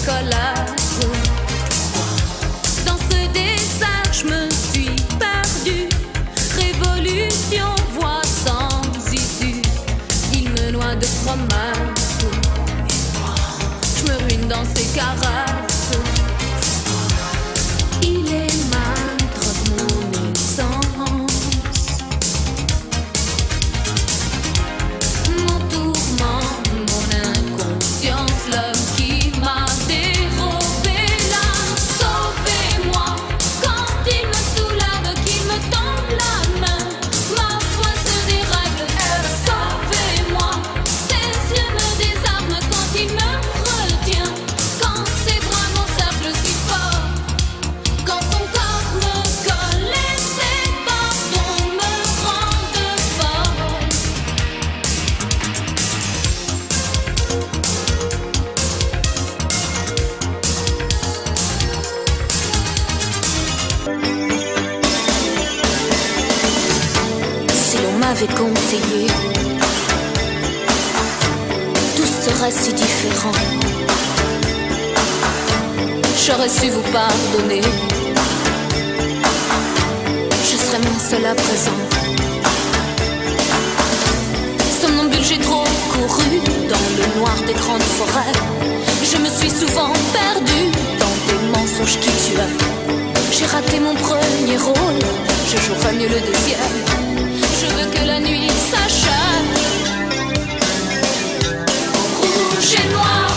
décollage. Dans ce désert, je me suis perdue. Révolution, voix sans issue. Il me noie de promesses. Je me ruine dans ses caresses. Il est mal, drogue mon essence. Mon tourment, mon inconscience, l'homme qui m'a dérobé l'âme. Sauvez-moi quand il me soulève, qu'il me tend la main. Ma foi se dérègle. Sauvez-moi, ses yeux me désarment quand il me retient. Quand ses bras m'encerclent si fort, quand son corps me colle et ses pardons me rendent folle. Si l'on m'avait conseillé, tout serait si différent. J'aurais su vous pardonner. Je serais moins seule à présent. Somnambule, j'ai trop couru dans le noir des grandes forêts. Je me suis souvent perdue dans des mensonges qui tuaient. J'ai raté mon premier rôle, je jouerai mieux le deuxième. Je veux que la nuit s'achève. Rouge et noir.